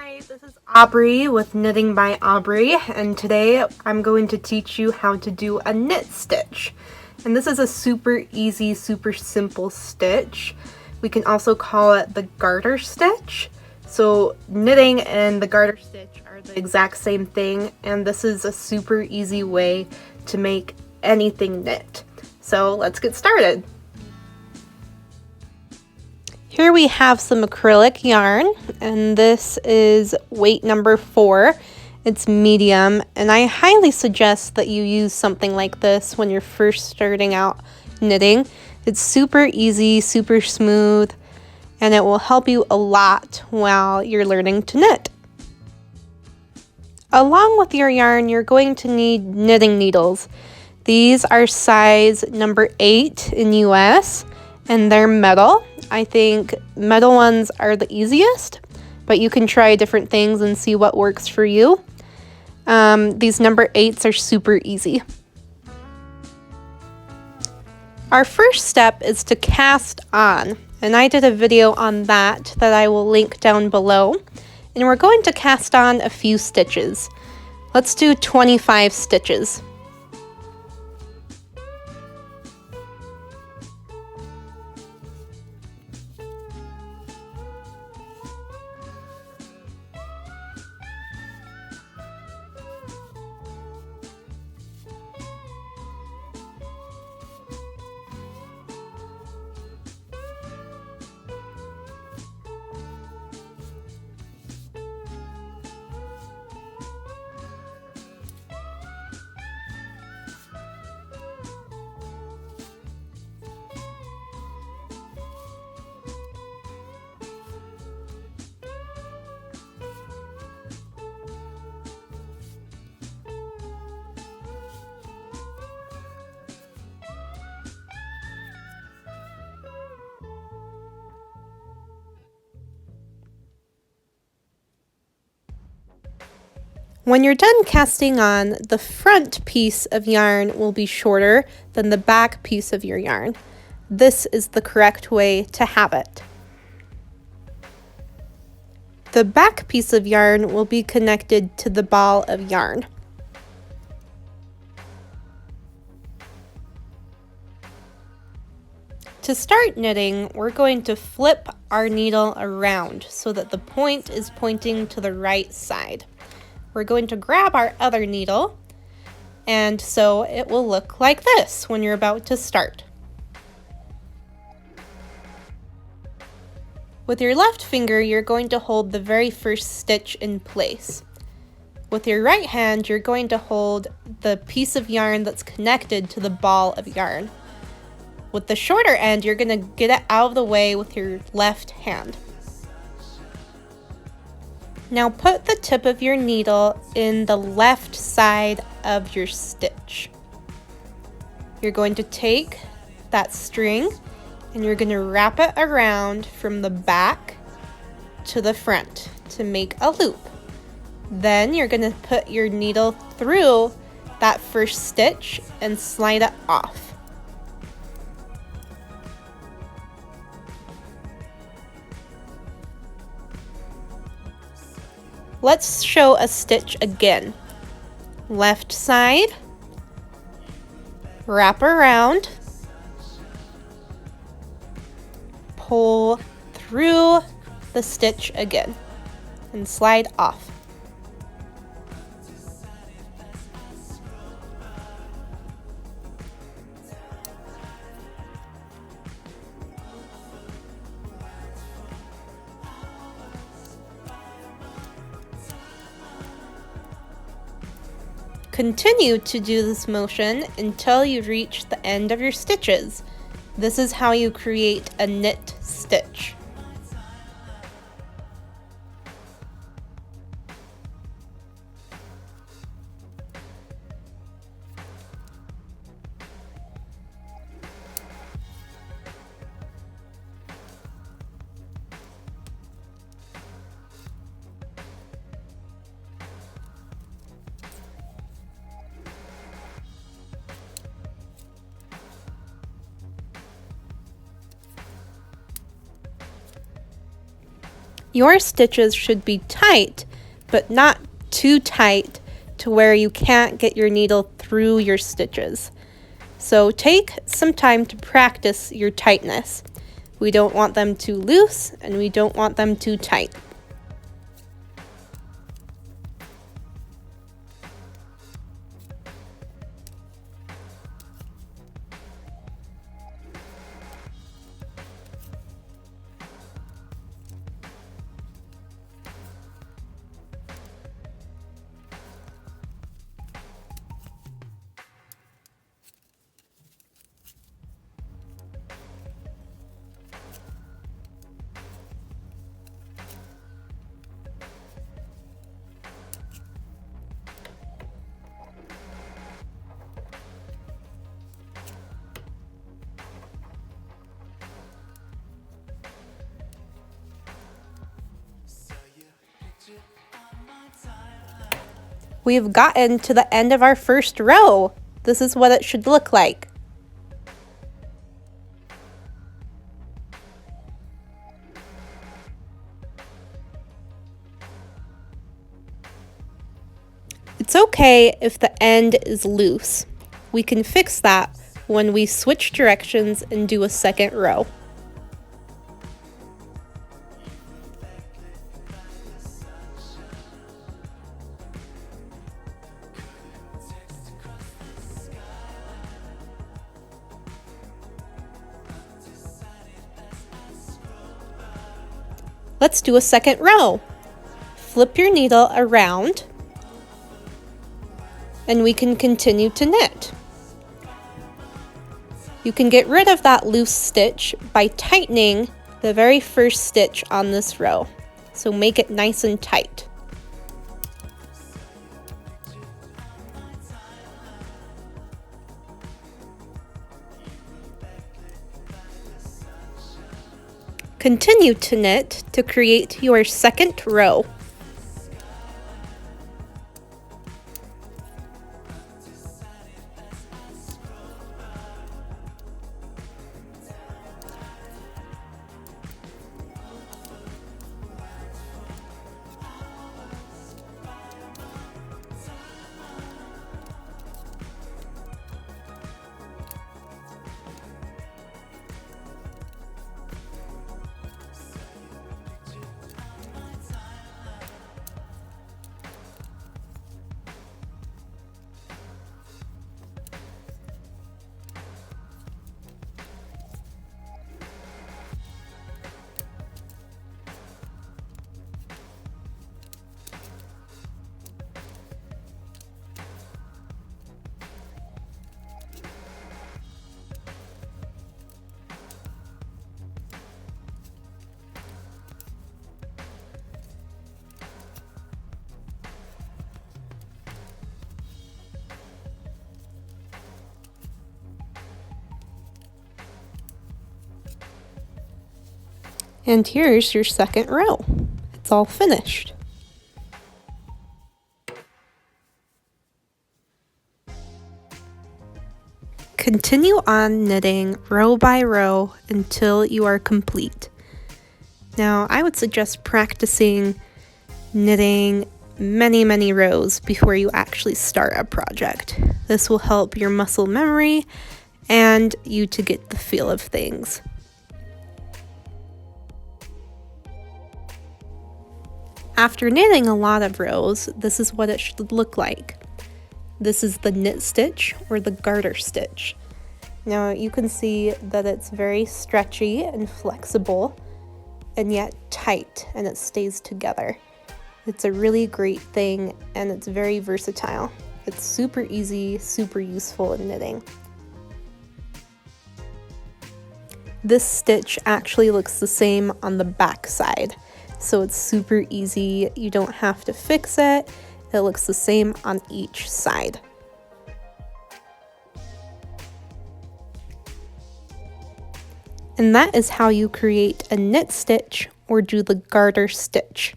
Hi, this is Aubrey with Knitting by Aubrey, and today I'm going to teach you how to do a knit stitch. And this is a super easy, super simple stitch. We can also call it the garter stitch. So knitting and the garter stitch are the exact same thing, and this is a super easy way to make anything knit. So let's get started. Here we have some acrylic yarn, and this is weight number 4. It's medium, and I highly suggest that you use something like this when you're first starting out knitting. It's super easy, super smooth, and it will help you a lot while you're learning to knit. Along with your yarn, you're going to need knitting needles. These are size number 8 in US, and they're metal. I think metal ones are the easiest, but you can try different things and see what works for you. These number 8s are super easy. Our first step is to cast on, and I did a video on that I will link down below. And we're going to cast on a few stitches. Let's do 25 stitches. When you're done casting on, the front piece of yarn will be shorter than the back piece of your yarn. This is the correct way to have it. The back piece of yarn will be connected to the ball of yarn. To start knitting, we're going to flip our needle around so that the point is pointing to the right side. We're going to grab our other needle, and so it will look like this when you're about to start. With your left finger, you're going to hold the very first stitch in place. With your right hand, you're going to hold the piece of yarn that's connected to the ball of yarn. With the shorter end, you're going to get it out of the way with your left hand. Now put the tip of your needle in the left side of your stitch. You're going to take that string and you're going to wrap it around from the back to the front to make a loop. Then you're going to put your needle through that first stitch and slide it off. Let's show a stitch again. Left side, wrap around, pull through the stitch again, and slide off. Continue to do this motion until you reach the end of your stitches. This is how you create a knit stitch. Your stitches should be tight, but not too tight to where you can't get your needle through your stitches. So take some time to practice your tightness. We don't want them too loose and we don't want them too tight. We've gotten to the end of our first row. This is what it should look like. It's okay if the end is loose. We can fix that when we switch directions and do a second row. Let's do a second row. Flip your needle around and we can continue to knit. You can get rid of that loose stitch by tightening the very first stitch on this row. So make it nice and tight. Continue to knit to create your second row. And here's your second row. It's all finished. Continue on knitting row by row until you are complete. Now, I would suggest practicing knitting many rows before you actually start a project. This will help your muscle memory and you to get the feel of things. After knitting a lot of rows, this is what it should look like. This is the knit stitch or the garter stitch. Now you can see that it's very stretchy and flexible and yet tight, and it stays together. It's a really great thing and it's very versatile. It's super easy, super useful in knitting. This stitch actually looks the same on the back side. So it's super easy, you don't have to fix it, it looks the same on each side. And that is how you create a knit stitch or do the garter stitch.